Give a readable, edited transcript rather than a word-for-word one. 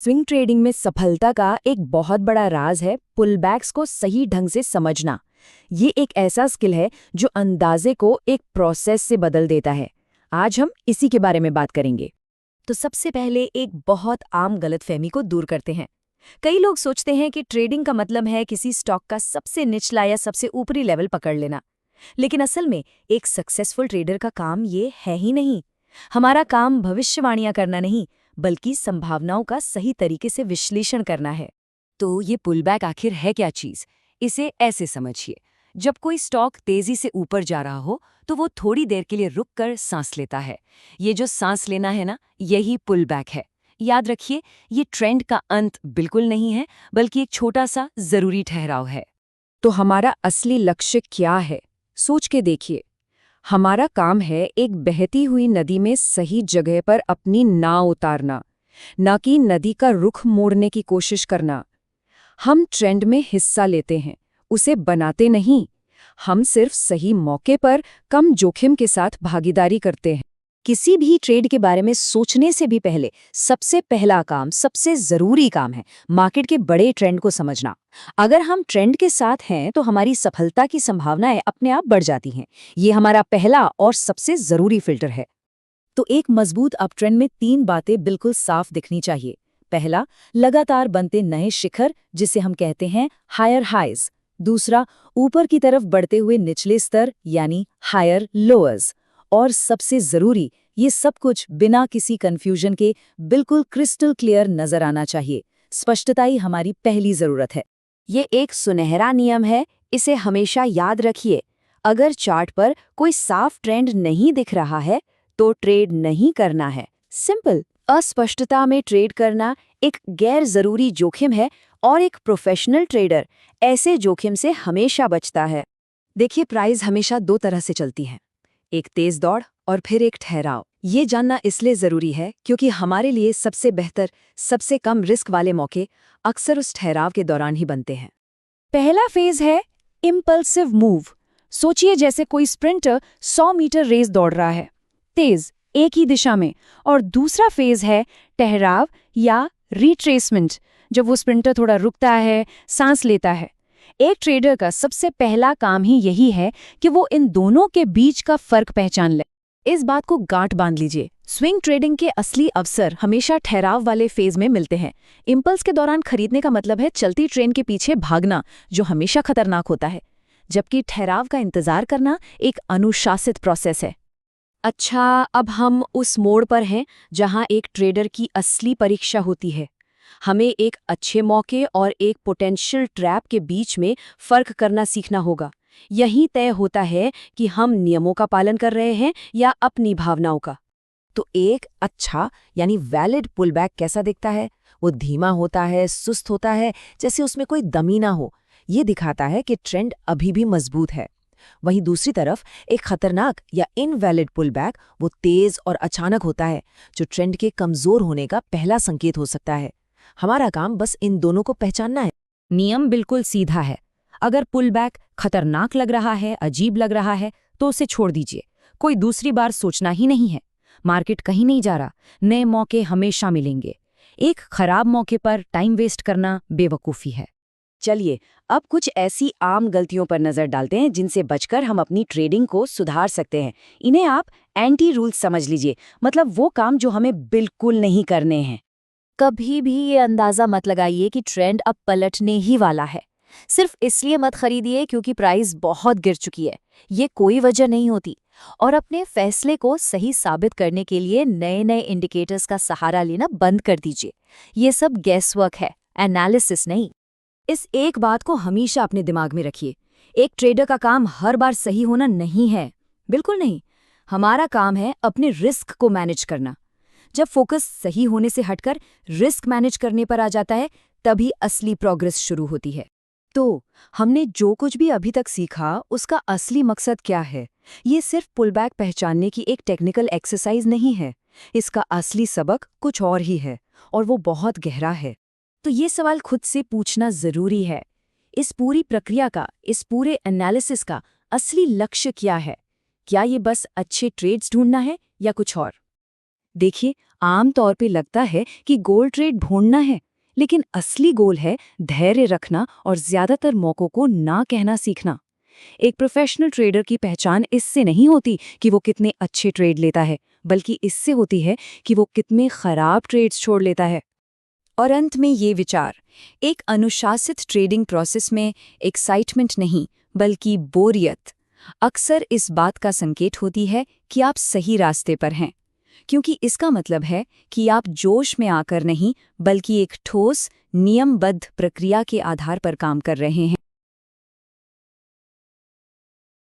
Swing trading में सफलता का एक बहुत बड़ा राज है पुलबैक्स को सही ढंग से समझना। ये एक ऐसा स्किल है जो अंदाजे को एक प्रोसेस से बदल देता है। आज हम इसी के बारे में बात करेंगे। तो सबसे पहले एक बहुत आम गलतफहमी को दूर करते हैं। कई लोग सोचते हैं कि ट्रेडिंग का मतलब है किसी स्टॉक का सबसे निचला या सबसे ऊपरी लेवल पकड़ लेना। लेकिन असल में एक सक्सेसफुल ट्रेडर का काम ये है ही नहीं। हमारा काम भविष्यवाणियां करना नहीं, बल्कि संभावनाओं का सही तरीके से विश्लेषण करना है। तो ये पुलबैक आखिर है क्या चीज? इसे ऐसे समझिए, जब कोई स्टॉक तेजी से ऊपर जा रहा हो तो वो थोड़ी देर के लिए रुककर सांस लेता है। ये जो सांस लेना है ना, यही पुलबैक है। याद रखिए, ये ट्रेंड का अंत बिल्कुल नहीं है, बल्कि एक छोटा सा जरूरी ठहराव है। तो हमारा असली लक्ष्य क्या है? सोच के देखिए। हमारा काम है एक बहती हुई नदी में सही जगह पर अपनी नाव उतारना, न कि नदी का रुख मोड़ने की कोशिश करना। हम ट्रेंड में हिस्सा लेते हैं, उसे बनाते नहीं। हम सिर्फ सही मौके पर कम जोखिम के साथ भागीदारी करते हैं। किसी भी ट्रेड के बारे में सोचने से भी पहले सबसे पहला काम, सबसे जरूरी काम है मार्केट के बड़े ट्रेंड को समझना। अगर हम ट्रेंड के साथ हैं तो हमारी सफलता की संभावनाएं अपने आप बढ़ जाती हैं। ये हमारा पहला और सबसे जरूरी फिल्टर है। तो एक मजबूत अपट्रेंड में 3 बातें बिल्कुल साफ दिखनी चाहिए। पहला, लगातार बनते नए शिखर, जिसे हम कहते हैं हायर हाइज। दूसरा, ऊपर की तरफ बढ़ते हुए निचले स्तर, यानी हायर लोअर्स। और सबसे जरूरी, ये सब कुछ बिना किसी कंफ्यूजन के बिल्कुल क्रिस्टल क्लियर नजर आना चाहिए। स्पष्टता ही हमारी पहली जरूरत है। ये एक सुनहरा नियम है, इसे हमेशा याद रखिए। अगर चार्ट पर कोई साफ ट्रेंड नहीं दिख रहा है तो ट्रेड नहीं करना है। सिंपल। अस्पष्टता में ट्रेड करना एक गैर जरूरी जोखिम है और एक प्रोफेशनल ट्रेडर ऐसे जोखिम से हमेशा बचता है। देखिए, प्राइस हमेशा 2 तरह से चलती है, एक तेज दौड़ और फिर एक ठहराव। ये जानना इसलिए जरूरी है क्योंकि हमारे लिए सबसे बेहतर, सबसे कम रिस्क वाले मौके अक्सर उस ठहराव के दौरान ही बनते हैं। पहला फेज है इम्पल्सिव मूव। सोचिए जैसे कोई स्प्रिंटर 100 मीटर रेस दौड़ रहा है, तेज, एक ही दिशा में। और दूसरा फेज है ठहराव या रिट्रेसमेंट, जब वो स्प्रिंटर थोड़ा रुकता है, सांस लेता है। एक ट्रेडर का सबसे पहला काम ही यही है कि वो इन दोनों के बीच का फर्क पहचान ले। इस बात को गांठ बांध लीजिए। स्विंग ट्रेडिंग के असली अवसर हमेशा ठहराव वाले फेज में मिलते हैं। इंपल्स के दौरान खरीदने का मतलब है चलती ट्रेन के पीछे भागना, जो हमेशा खतरनाक होता है, जबकि ठहराव का इंतजार करना एक अनुशासित प्रोसेस है। अच्छा, अब हम उस मोड़ पर हैं जहां एक ट्रेडर की असली परीक्षा होती है। हमें एक अच्छे मौके और एक पोटेंशियल ट्रैप के बीच में फर्क करना सीखना होगा। यही तय होता है कि हम नियमों का पालन कर रहे हैं या अपनी भावनाओं का। तो एक अच्छा यानी वैलिड पुलबैक कैसा दिखता है? वो धीमा होता है, सुस्त होता है, जैसे उसमें कोई दमी ना हो। ये दिखाता है कि ट्रेंड अभी भी मजबूत है। वहीं दूसरी तरफ एक खतरनाक या इनवैलिड पुलबैक वो तेज और अचानक होता है, जो ट्रेंड के कमजोर होने का पहला संकेत हो सकता है। हमारा काम बस इन दोनों को पहचानना है। नियम बिल्कुल सीधा है। अगर पुलबैक खतरनाक लग रहा है, अजीब लग रहा है, तो उसे छोड़ दीजिए। कोई दूसरी बार सोचना ही नहीं है। मार्केट कहीं नहीं जा रहा, नए मौके हमेशा मिलेंगे। एक खराब मौके पर टाइम वेस्ट करना बेवकूफ़ी है। चलिए, अब कुछ ऐसी आम गलतियों पर नजर डालते हैं जिनसे बचकर हम अपनी ट्रेडिंग को सुधार सकते हैं। इन्हें आप एंटी रूल्स समझ लीजिए, मतलब वो काम जो हमें बिल्कुल नहीं करने हैं। कभी भी ये अंदाजा मत लगाइए कि ट्रेंड अब पलटने ही वाला है। सिर्फ इसलिए मत खरीदिए क्योंकि प्राइस बहुत गिर चुकी है। ये कोई वजह नहीं होती। और अपने फैसले को सही साबित करने के लिए नए नए इंडिकेटर्स का सहारा लेना बंद कर दीजिए। ये सब गैसवर्क है, एनालिसिस नहीं। इस एक बात को हमेशा अपने दिमाग में रखिए। एक ट्रेडर का काम हर बार सही होना नहीं है, बिल्कुल नहीं। हमारा काम है अपने रिस्क को मैनेज करना। जब फोकस सही होने से हटकर रिस्क मैनेज करने पर आ जाता है, तभी असली प्रोग्रेस शुरू होती है। तो हमने जो कुछ भी अभी तक सीखा, उसका असली मकसद क्या है? ये सिर्फ पुलबैक पहचानने की एक टेक्निकल एक्सरसाइज नहीं है। इसका असली सबक कुछ और ही है, और वो बहुत गहरा है। तो ये सवाल खुद से पूछना जरूरी है। इस पूरी प्रक्रिया का, इस पूरे एनालिसिस का असली लक्ष्य क्या है? क्या ये बस अच्छे ट्रेड्स ढूंढना है या कुछ और? देखिए, आम तौर पे लगता है कि गोल ट्रेड ढूंढना है, लेकिन असली गोल है धैर्य रखना और ज्यादातर मौकों को ना कहना सीखना। एक प्रोफेशनल ट्रेडर की पहचान इससे नहीं होती कि वो कितने अच्छे ट्रेड लेता है, बल्कि इससे होती है कि वो कितने खराब ट्रेड्स छोड़ लेता है। और अंत में ये विचार, एक अनुशासित ट्रेडिंग प्रोसेस में एक्साइटमेंट नहीं, बल्कि बोरियत अक्सर इस बात का संकेत होती है कि आप सही रास्ते पर हैं, क्योंकि इसका मतलब है कि आप जोश में आकर नहीं, बल्कि एक ठोस, नियमबद्ध प्रक्रिया के आधार पर काम कर रहे हैं।